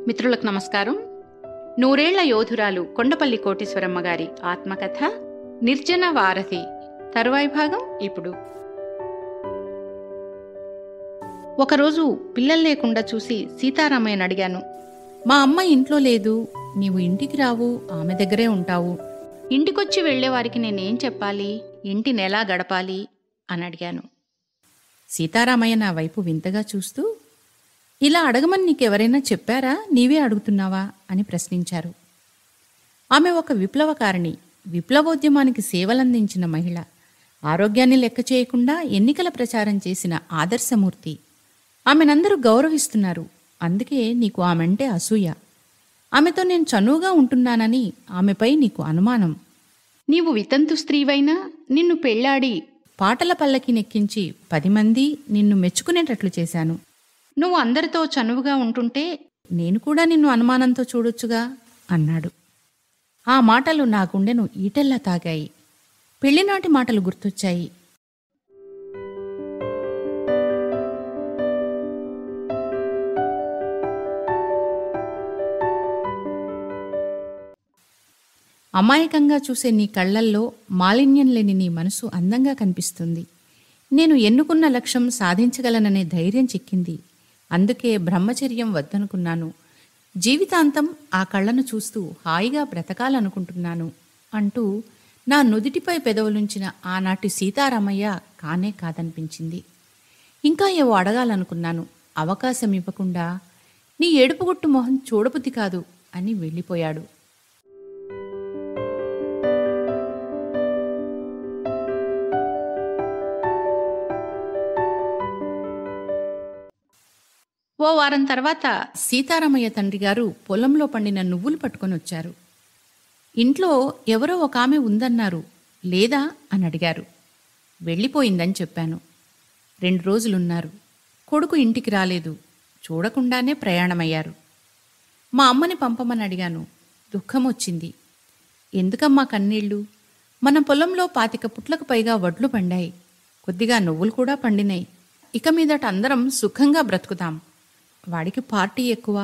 మిత్రులకు నమస్కారం. నూరేళ్ల యోధురాలు కొండపల్లి కోటేశ్వరమ్మ గారి ఆత్మకథ నిర్జన వారధి తరువాయి భాగం ఇప్పుడు. ఒకరోజు పిల్లలు లేకుండా చూసి సీతారామయ్యని అడిగాను. మా అమ్మ ఇంట్లో లేదు, నీవు ఇంటికి రావు, ఆమె దగ్గరే ఉంటావు. ఇంటికొచ్చి వెళ్లేవారికి నేనేం చెప్పాలి, ఇంటిని ఎలా గడపాలి అని అడిగాను. సీతారామయ్య నా వైపు వింతగా చూస్తూ, ఇలా అడగమని నీకెవరైనా చెప్పారా, నీవే అడుగుతున్నావా అని ప్రశ్నించారు. ఆమె ఒక విప్లవకారిణి, విప్లవోద్యమానికి సేవలందించిన మహిళ, ఆరోగ్యాన్ని లెక్క చేయకుండా ఎన్నికల ప్రచారం చేసిన ఆదర్శమూర్తి. ఆమెనందరూ గౌరవిస్తున్నారు, అందుకే నీకు ఆమెంటే అసూయ. ఆమెతో నేను చనువుగా ఉంటున్నానని ఆమెపై నీకు అనుమానం. నీవు వితంతు స్త్రీవైనా నిన్ను పెళ్లాడి పాటల పల్లకి నెక్కించి 10 మంది నిన్ను మెచ్చుకునేటట్లు చేశాను. నువ్వు అందరితో చనువుగా ఉంటుంటే నేను కూడా నిన్ను అనుమానంతో చూడొచ్చుగా అన్నాడు. ఆ మాటలు నా గుండెను ఈటెల్లా తాగాయి. పెళ్లినాటి మాటలు గుర్తొచ్చాయి. అమాయకంగా చూసే నీ కళ్లల్లో మాలిన్యం లేని నీ మనసు అందంగా కనిపిస్తుంది. నేను ఎన్నుకున్న లక్ష్యం సాధించగలననే ధైర్యం చిక్కింది. అందుకే బ్రహ్మచర్యం వద్దనుకున్నాను. జీవితాంతం ఆ కళ్ళను చూస్తూ హాయిగా బ్రతకాలనుకుంటున్నాను అంటూ నా నుదిటిపై పెదవులుంచిన ఆనాటి సీతారామయ్య కానే కాదనిపించింది. ఇంకా ఏవో అడగాలనుకున్నాను, అవకాశం ఇవ్వకుండా నీ ఏడుపుగొట్టు మొహం చూడబుద్ధి కాదు అని వెళ్ళిపోయాడు. ఓ వారం తర్వాత సీతారామయ్య తండ్రి గారు పొలంలో పండిన నువ్వులు పట్టుకొని వచ్చారు. ఇంట్లో ఎవరో ఒక ఆమె ఉందన్నారు, లేదా అని అడిగారు. వెళ్ళిపోయిందని చెప్పాను. 2 రోజులున్నారు. కొడుకు ఇంటికి రాలేదు, చూడకుండానే ప్రయాణమయ్యారు. మా అమ్మని పంపమని అడిగాను. దుఃఖం వచ్చింది. ఎందుకమ్మా కన్నీళ్ళు? మన పొలంలో 25 పుట్లకు పైగా వడ్లు పండాయి, కొద్దిగా నువ్వులు కూడా పండినాయి. ఇక మీదట అందరం సుఖంగా బ్రతుకుతాం. వాడికి పార్టీ ఎక్కువ,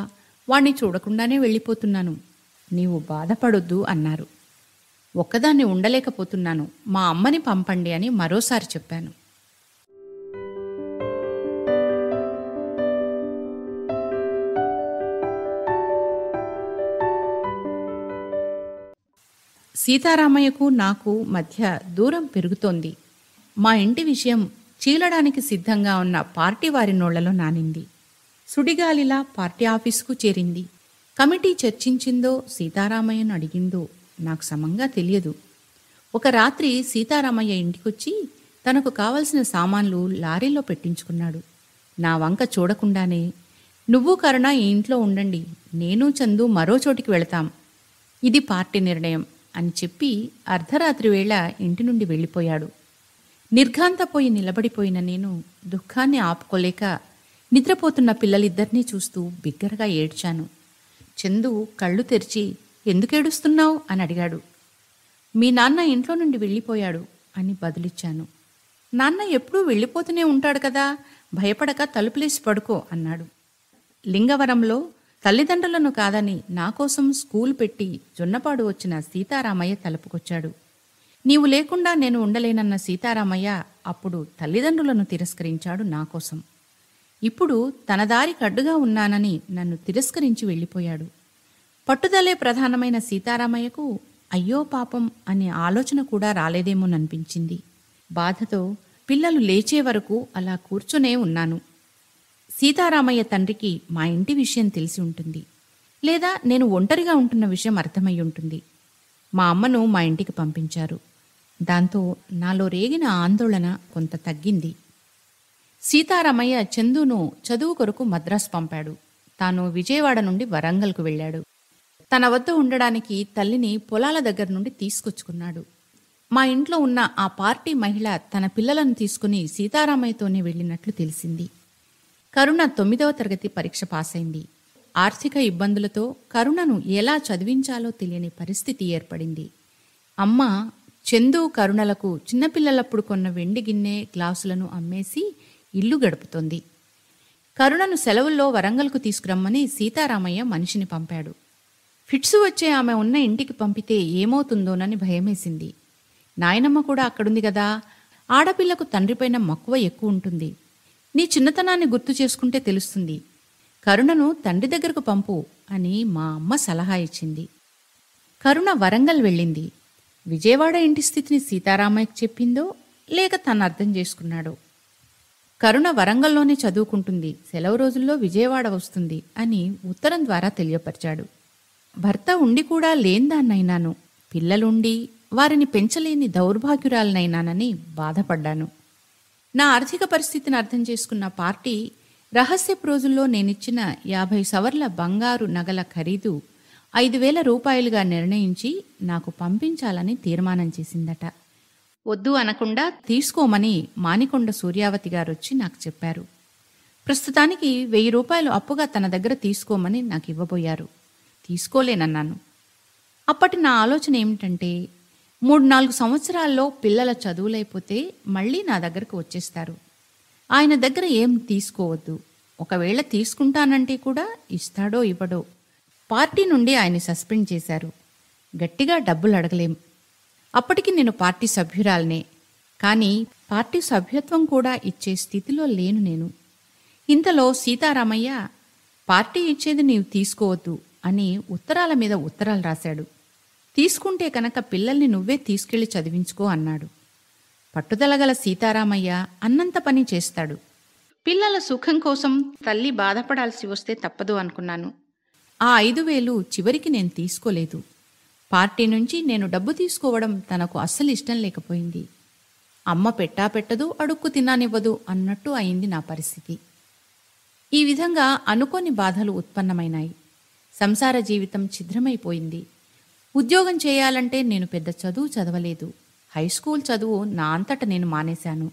వాణ్ణి చూడకుండానే వెళ్ళిపోతున్నాను, నీవు బాధపడొద్దు అన్నారు. ఒక్కదాన్ని ఉండలేకపోతున్నాను, మా అమ్మని పంపండి అని మరోసారి చెప్పాను. సీతారామయ్యకు నాకు మధ్య దూరం పెరుగుతోంది. మా ఇంటి విషయం చీలడానికి సిద్ధంగా ఉన్న పార్టీ వారి నోళ్లలో నానింది. సుడిగాలిలా పార్టీ ఆఫీసుకు చేరింది. కమిటీ చర్చించిందో సీతారామయ్యను అడిగిందో నాకు సమంగా తెలియదు. ఒక రాత్రి సీతారామయ్య ఇంటికొచ్చి తనకు కావలసిన సామాన్లు లారీలో పెట్టించుకున్నాడు. నా వంక చూడకుండానే, నువ్వు కరుణ ఈ ఇంట్లో ఉండండి, నేను చందు మరో చోటికి వెళతాం, ఇది పార్టీ నిర్ణయం అని చెప్పి అర్ధరాత్రి వేళ ఇంటి నుండి వెళ్ళిపోయాడు. నిర్ఘాంతపోయి నిలబడిపోయిన నేను దుఃఖాన్ని ఆపుకోలేక నిద్రపోతున్న పిల్లలిద్దరినీ చూస్తూ బిగ్గరగా ఏడ్చాను. చందు కళ్ళు తెరిచి, ఎందుకేడుస్తున్నావు అని అడిగాడు. మీ నాన్న ఇంట్లో నుండి వెళ్ళిపోయాడు అని బదులిచ్చాను. నాన్న ఎప్పుడూ వెళ్ళిపోతూనే ఉంటాడు కదా, భయపడక తలుపులేసి పడుకో అన్నాడు. లింగవరంలో తల్లిదండ్రులను కాదని నా కోసం స్కూల్ పెట్టి జొన్నపాడు వచ్చిన సీతారామయ్య తలుపుకొచ్చాడు. నీవు లేకుండా నేను ఉండలేనన్న సీతారామయ్య అప్పుడు తల్లిదండ్రులను తిరస్కరించాడు నా కోసం. ఇప్పుడు తన దారికి అడ్డుగా ఉన్నానని నన్ను తిరస్కరించి వెళ్ళిపోయాడు. పట్టుదలే ప్రధానమైన సీతారామయ్యకు అయ్యో పాపం అనే ఆలోచన కూడా రాలేదేమోననిపించింది. బాధతో పిల్లలు లేచే వరకు అలా కూర్చునే ఉన్నాను. సీతారామయ్య తండ్రికి మా ఇంటి విషయం తెలిసి ఉంటుంది, లేదా నేను ఒంటరిగా ఉంటున్న విషయం అర్థమై ఉంటుంది. మా అమ్మను మా ఇంటికి పంపించారు. దాంతో నాలో రేగిన ఆందోళన కొంత తగ్గింది. సీతారామయ్య చందును చదువు కొరకు మద్రాసు పంపాడు. తాను విజయవాడ నుండి వరంగల్కు వెళ్ళాడు. తన వద్ద ఉండడానికి తల్లిని పొలాల దగ్గర నుండి తీసుకొచ్చుకున్నాడు. మా ఇంట్లో ఉన్న ఆ పార్టీ మహిళ తన పిల్లలను తీసుకుని సీతారామయ్యతోనే వెళ్ళినట్లు తెలిసింది. కరుణ 9వ తరగతి పరీక్ష పాసైంది. ఆర్థిక ఇబ్బందులతో కరుణను ఎలా చదివించాలో తెలియని పరిస్థితి ఏర్పడింది. అమ్మ చందు కరుణలకు చిన్నపిల్లలప్పుడు కొన్న వెండి గిన్నె గ్లాసులను అమ్మేసి ఇల్లు గడుపుతోంది. కరుణను సెలవుల్లో వరంగల్కు తీసుకురమ్మని సీతారామయ్య మనిషిని పంపాడు. ఫిట్స్ వచ్చే ఆమె ఉన్న ఇంటికి పంపితే ఏమవుతుందోనని భయమేసింది. నాయనమ్మ కూడా అక్కడుంది కదా, ఆడపిల్లకు తండ్రిపైన మక్కువ ఎక్కువ ఉంటుంది. నీ చిన్నతనాన్ని గుర్తు చేసుకుంటే తెలుస్తుంది. కరుణను తండ్రి దగ్గరకు పంపు అని మా అమ్మ సలహా ఇచ్చింది. కరుణ వరంగల్ వెళ్ళింది. విజయవాడ ఇంటి స్థితిని సీతారామయ్యకు చెప్పిందో లేక తను అర్థం చేసుకున్నాడో. కరుణ వరంగల్లోనే చదువుకుంటుంది, సెలవు రోజుల్లో విజయవాడ వస్తుంది అని ఉత్తరం ద్వారా తెలియపరిచాడు. భర్త ఉండి కూడా లేందాన్నైనాను, పిల్లలుండి వారిని పెంచలేని దౌర్భాగ్యురాలనైనానని బాధపడ్డాను. నా ఆర్థిక పరిస్థితిని అర్థం చేసుకున్న పార్టీ రహస్యపు రోజుల్లో నేనిచ్చిన 50 సవర్ల బంగారు నగల ఖరీదు 5,000 రూపాయలుగా నిర్ణయించి నాకు పంపించాలని తీర్మానం చేసిందట. వద్దు అనకుండా తీసుకోమని మానికొండ సూర్యావతి గారొచ్చి నాకు చెప్పారు. ప్రస్తుతానికి 1,000 రూపాయలు అప్పుగా తన దగ్గర తీసుకోమని నాకు ఇవ్వబోయారు. తీసుకోలేనన్నాను. అప్పటి నా ఆలోచన ఏమిటంటే 3-4 సంవత్సరాల్లో పిల్లల చదువులైపోతే మళ్ళీ నా దగ్గరకు వచ్చేస్తారు. ఆయన దగ్గర ఏం తీసుకోవద్దు. ఒకవేళ తీసుకుంటానంటే కూడా ఇస్తాడో ఇవ్వడో. పార్టీ నుండి ఆయన్ని సస్పెండ్ చేశారు. గట్టిగా డబ్బులు అడగలేం. అప్పటికి నేను పార్టీ సభ్యురాలనే. కానీ పార్టీ సభ్యత్వం కూడా ఇచ్చే స్థితిలో లేను నేను. ఇంతలో సీతారామయ్య పార్టీ ఇచ్చేది నీవు తీసుకోవద్దు అని ఉత్తరాల మీద ఉత్తరాలు రాశాడు. తీసుకుంటే కనుక పిల్లల్ని నువ్వే తీసుకెళ్లి చదివించుకో అన్నాడు. పట్టుదలగల సీతారామయ్య అన్నంత పని చేస్తాడు. పిల్లల సుఖం కోసం తల్లి బాధపడాల్సి వస్తే తప్పదు అనుకున్నాను. ఆ 5,000 చివరికి నేను తీసుకోలేదు. పార్టీ నుంచి నేను డబ్బు తీసుకోవడం తనకు అస్సలు ఇష్టం లేకపోయింది. అమ్మ పెట్టదు, అడుక్కు తినానివ్వదు అన్నట్టు అయింది నా పరిస్థితి. ఈ విధంగా అనుకోని బాధలు ఉత్పన్నమైనాయి. సంసార జీవితం ఛిద్రమైపోయింది. ఉద్యోగం చేయాలంటే నేను పెద్ద చదువు చదవలేదు. హైస్కూల్ చదువు నా అంతట నేను మానేశాను.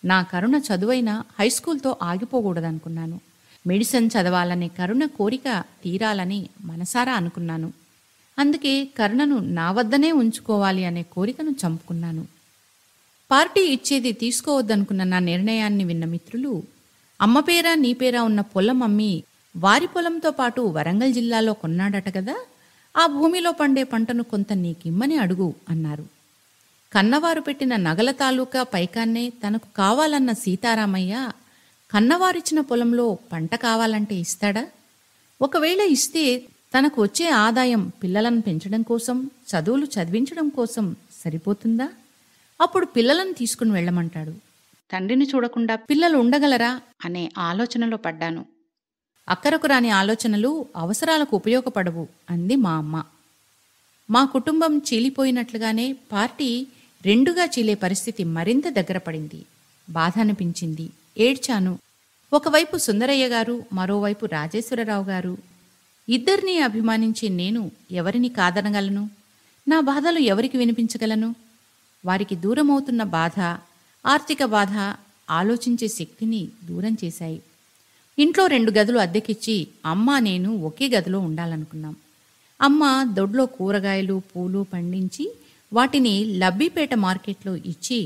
నా కరుణ చదువైనా హైస్కూల్తో ఆగిపోకూడదనుకున్నాను. మెడిసిన్ చదవాలనే కరుణ కోరిక తీరాలని మనసారా అనుకున్నాను. అందుకే కరుణను నా వద్దనే ఉంచుకోవాలి అనే కోరికను చంపుకున్నాను. పార్టీ ఇచ్చేది తీసుకోవద్దనుకున్న నా నిర్ణయాన్ని విన్న మిత్రులు, అమ్మ పేరా నీ పేరా ఉన్న పొలం అమ్మి వారి పొలంతో పాటు వరంగల్ జిల్లాలో కొన్నాడట కదా, ఆ భూమిలో పండే పంటను కొంత నీకిమ్మని అడుగు అన్నారు. కన్నవారు పెట్టిన నగల తాలూకా పైకాన్నే తనకు కావాలన్న సీతారామయ్య కన్నవారిచ్చిన పొలంలో పంట కావాలంటే ఇస్తాడా? ఒకవేళ ఇస్తే తనకు వచ్చే ఆదాయం పిల్లలను పెంచడం కోసం, చదువులు చదివించడం కోసం సరిపోతుందా? అప్పుడు పిల్లలను తీసుకుని వెళ్ళమంటాడు. తండ్రిని చూడకుండా పిల్లలు ఉండగలరా అనే ఆలోచనలో పడ్డాను. అక్కరకు రాని ఆలోచనలు అవసరాలకు ఉపయోగపడవు అంది మా అమ్మ. మా కుటుంబం చీలిపోయినట్లుగానే పార్టీ రెండుగా చీలే పరిస్థితి మరింత దగ్గర పడింది. బాధ అనిపించింది. ఏడ్చాను. ఒకవైపు సుందరయ్య గారు, మరోవైపు రాజేశ్వరరావు గారు. ఇద్దరినీ అభిమానించే నేను ఎవరిని కాదనగలను? నా బాధలు ఎవరికి వినిపించగలను? వారికి దూరమవుతున్న బాధ, ఆర్థిక బాధ ఆలోచించే శక్తిని దూరం చేశాయి. ఇంట్లో 2 గదులు అద్దెకిచ్చి అమ్మ నేను ఒకే గదిలో ఉండాలనుకున్నాం. అమ్మ దొడ్లో కూరగాయలు పూలు పండించి వాటిని లబ్బిపేట మార్కెట్లో ఇచ్చి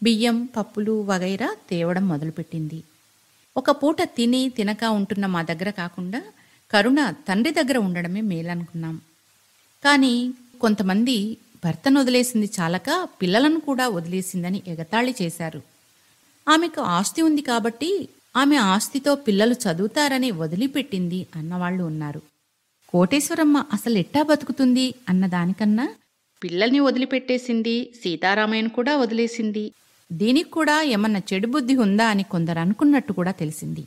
బియ్యం పప్పులు వగైరా తేవడం మొదలుపెట్టింది. ఒక పూట తిని తినక ఉంటున్న మా దగ్గర కాకుండా కరుణ తండ్రి దగ్గర ఉండడమే మేలనుకున్నాం. కానీ కొంతమంది భర్తను వదిలేసింది చాలక పిల్లలను కూడా వదిలేసిందని ఎగతాళి చేశారు. ఆమెకు ఆస్తి ఉంది కాబట్టి ఆమె ఆస్తితో పిల్లలు చదువుతారని వదిలిపెట్టింది అన్నవాళ్లు ఉన్నారు. కోటేశ్వరమ్మ అసలెట్టా బతుకుతుంది అన్నదానికన్నా పిల్లల్ని వదిలిపెట్టేసింది, సీతారామయ్యను కూడా వదిలేసింది, దీనికి కూడా ఏమన్నా చెడు బుద్ధి ఉందా అని కొందరు అనుకున్నట్టు కూడా తెలిసింది.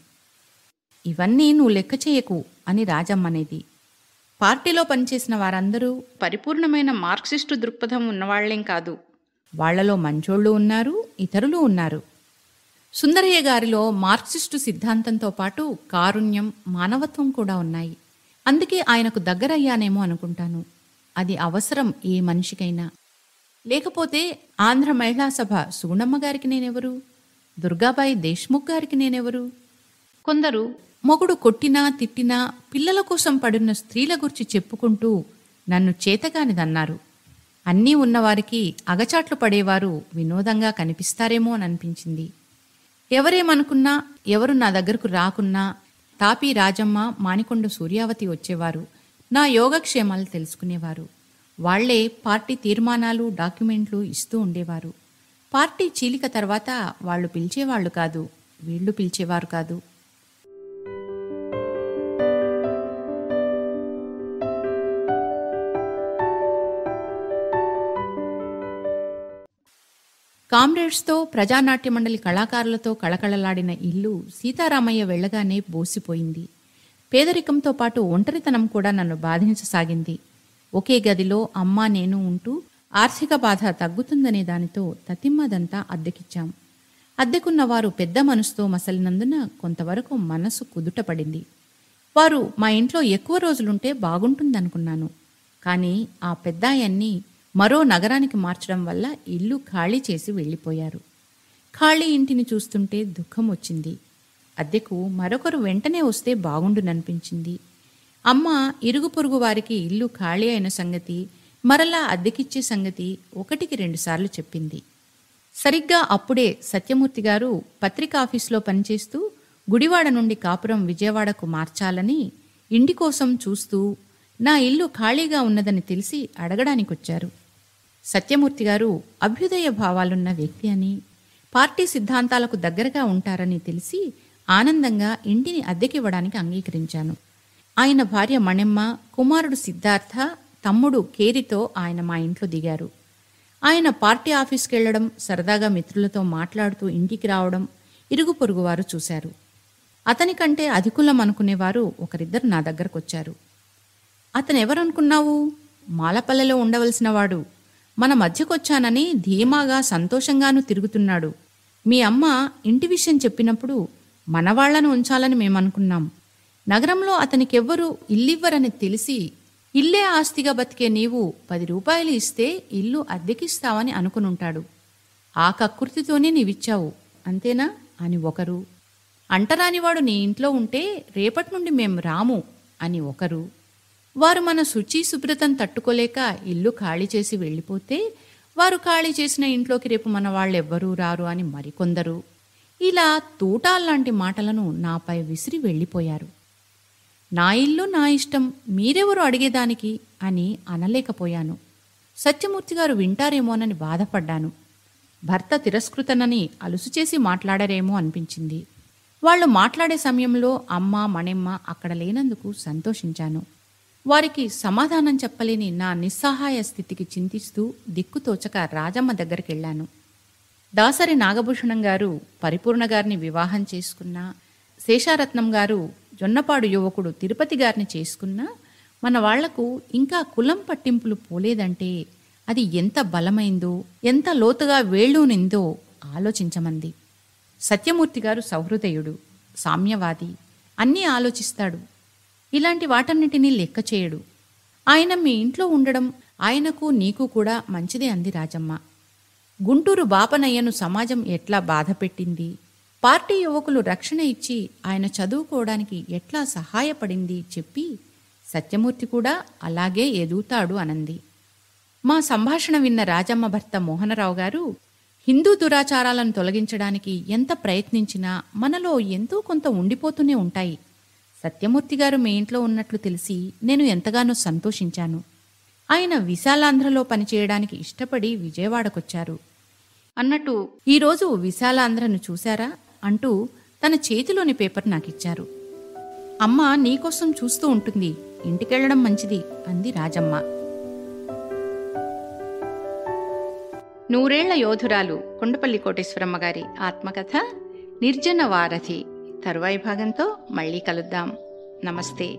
ఇవన్నీ నువ్వు లెక్క చేయకు అని రాజమ్మనేది. పార్టీలో పనిచేసిన వారందరూ పరిపూర్ణమైన మార్క్సిస్టు దృక్పథం ఉన్నవాళ్లేం కాదు. వాళ్లలో మంచోళ్ళు ఉన్నారు, ఇతరులు ఉన్నారు. సుందరయ్య గారిలో మార్క్సిస్టు సిద్ధాంతంతో పాటు కారుణ్యం, మానవత్వం కూడా ఉన్నాయి. అందుకే ఆయనకు దగ్గరయ్యానేమో అనుకుంటాను. అది అవసరం ఏ మనిషికైనా. లేకపోతే ఆంధ్ర మహిళా సభ సుగుణమ్మ గారికి నేనెవరు? దుర్గాబాయి దేశ్ముఖ్ గారికి నేనెవరు? కొందరు మొగుడు కొట్టినా తిట్టినా పిల్లల కోసం పడున్న స్త్రీల గురించి చెప్పుకుంటూ నన్ను చేతగానిదన్నారు. అన్నీ ఉన్నవారికి అగచాట్లు పడేవారు వినోదంగా కనిపిస్తారేమో అని అనిపించింది. ఎవరేమనుకున్నా, ఎవరు నా దగ్గరకు రాకున్నా తాపి రాజమ్మ, మానికొండ సూర్యావతి వచ్చేవారు. నా యోగక్షేమాలు తెలుసుకునేవారు. వాళ్లే పార్టీ తీర్మానాలు, డాక్యుమెంట్లు ఇస్తూ ఉండేవారు. పార్టీ చీలిక తర్వాత వాళ్ళు పిలిచేవాళ్లు కాదు, వీళ్లు పిలిచేవారు కాదు. కామ్రేడ్స్తో, ప్రజానాట్య మండలి కళాకారులతో కళకళలాడిన ఇల్లు సీతారామయ్య వెళ్లగానే బోసిపోయింది. పేదరికంతో పాటు ఒంటరితనం కూడా నన్ను బాధించసాగింది. ఒకే గదిలో అమ్మా నేను ఉంటూ ఆర్థిక బాధ తగ్గుతుందనే దానితో తతిమ్మదంతా అద్దెకిచ్చాం. అద్దెకున్నవారు పెద్ద మనసుతో మసలినందున కొంతవరకు మనసు కుదుటపడింది. వారు మా ఇంట్లో ఎక్కువ రోజులుంటే బాగుంటుందనుకున్నాను. కానీ ఆ పెద్దాయన్ని మరో నగరానికి మార్చడం వల్ల ఇల్లు ఖాళీ చేసి వెళ్ళిపోయారు. ఖాళీ ఇంటిని చూస్తుంటే దుఃఖం వచ్చింది. అద్దెకు మరొకరు వెంటనే వస్తే బాగుండుననిపించింది. అమ్మ ఇరుగు పొరుగు వారికి ఇల్లు ఖాళీ అయిన సంగతి, మరలా అద్దెకిచ్చే సంగతి 1-2 సార్లు చెప్పింది. సరిగ్గా అప్పుడే సత్యమూర్తి గారు పత్రికాఫీసులో పనిచేస్తూ గుడివాడ నుండి కాపురం విజయవాడకు మార్చాలని ఇంటి కోసం చూస్తూ నా ఇల్లు ఖాళీగా ఉన్నదని తెలిసి అడగడానికొచ్చారు. సత్యమూర్తి గారు అభ్యుదయ భావాలున్న వ్యక్తి అని, పార్టీ సిద్ధాంతాలకు దగ్గరగా ఉంటారని తెలిసి ఆనందంగా ఇంటిని అద్దెకివ్వడానికి అంగీకరించాను. ఆయన భార్య మణెమ్మ, కుమారుడు సిద్ధార్థ, తమ్ముడు కేరితో ఆయన మా ఇంట్లో దిగారు. ఆయన పార్టీ ఆఫీస్కి వెళ్లడం, సరదాగా మిత్రులతో మాట్లాడుతూ ఇంటికి రావడం ఇరుగు పొరుగువారు చూశారు. అతనికంటే అధికులం అనుకునేవారు ఒకరిద్దరు నా దగ్గరకొచ్చారు. అతనెవరనుకున్నావు? మాలపల్లెలో ఉండవలసినవాడు. మన మధ్యకొచ్చానని ధీమాగా సంతోషంగానూ తిరుగుతున్నాడు. మీ అమ్మ ఇంటి విషయం చెప్పినప్పుడు మనవాళ్లను ఉంచాలని మేమనుకున్నాం. నగరంలో అతనికెవ్వరూ ఇల్లివ్వరని తెలిసి ఇల్లే ఆస్తిగా బతికే నీవు 10 రూపాయలు ఇస్తే ఇల్లు అద్దెకిస్తావని అనుకునుంటాడు. ఆ కక్కుర్తితోనే నీవిచ్చావు, అంతేనా అని ఒకరు. అంటరానివాడు నీ ఇంట్లో ఉంటే రేపటి నుండి మేం రాము అని ఒకరు. వారు మన శుచి శుభ్రతను తట్టుకోలేక ఇల్లు ఖాళీ చేసి వెళ్ళిపోతే వారు ఖాళీ చేసిన ఇంట్లోకి రేపు మన వాళ్ళెవ్వరూ రారు అని మరికొందరు. ఇలా తూటాల్లాంటి మాటలను నాపై విసిరి వెళ్ళిపోయారు. నా ఇల్లు నా ఇష్టం, మీరెవరు అడిగేదానికి అని అనలేకపోయాను. సత్యమూర్తి గారు వింటారేమోనని బాధపడ్డాను. భర్త తిరస్కృతనని అలుసు చేసి మాట్లాడారేమో అనిపించింది. వాళ్ళు మాట్లాడే సమయంలో అమ్మ, మణెమ్మ అక్కడ లేనందుకు సంతోషించాను. వారికి సమాధానం చెప్పలేని నా నిస్సహాయ స్థితికి చింతిస్తూ దిక్కుతోచక రాజమ్మ దగ్గరికెళ్లాను. దాసరి నాగభూషణం గారు పరిపూర్ణ గారిని వివాహం చేసుకున్నా, శేషారత్నం గారు జొన్నపాడు యువకుడు తిరుపతి గారిని చేసుకున్నా మన వాళ్లకు ఇంకా కులం పట్టింపులు పోలేదంటే అది ఎంత బలమైందో, ఎంత లోతుగా వేళ్ళూనిందో ఆలోచించమంది. సత్యమూర్తి గారు సహృదయుడు, సామ్యవాది, అన్నీ ఆలోచిస్తాడు. ఇలాంటి వాటన్నిటినీ లెక్క చేయడు. ఆయన మీ ఇంట్లో ఉండడం ఆయనకు నీకు కూడా మంచిదే అంది రాజమ్మ. గుంటూరు బాపనయ్యను సమాజం ఎట్లా బాధపెట్టింది, పార్టీ యువకులు రక్షణ ఇచ్చి ఆయన చదువుకోవడానికి ఎట్లా సహాయపడింది చెప్పి సత్యమూర్తి కూడా అలాగే ఎదుగుతాడు అనంది. మా సంభాషణ విన్న రాజమ్మ భర్త మోహనరావు గారు, హిందూ దురాచారాలను తొలగించడానికి ఎంత ప్రయత్నించినా మనలో ఎంతో కొంత ఉండిపోతూనే ఉంటాయి. సత్యమూర్తి గారు మీ ఇంట్లో ఉన్నట్లు తెలిసి నేను ఎంతగానో సంతోషించాను. ఆయన విశాలాంధ్రలో పనిచేయడానికి ఇష్టపడి విజయవాడకొచ్చారు అన్నట్టు ఈరోజు విశాలాంధ్రను చూశారా అంటూ తన చేతిలోని పేపర్ నాకిచ్చారు. అమ్మ నీకోసం చూస్తూ ఉంటుంది, ఇంటికెళ్లడం మంచిది అంది రాజమ్మ. 100 ఏళ్ల యోధురాలు కొండపల్లి కోటేశ్వరమ్మ గారి ఆత్మకథ నిర్జన వారధి తరువాయి భాగంతో మళ్ళీ కలుద్దాం. నమస్తే.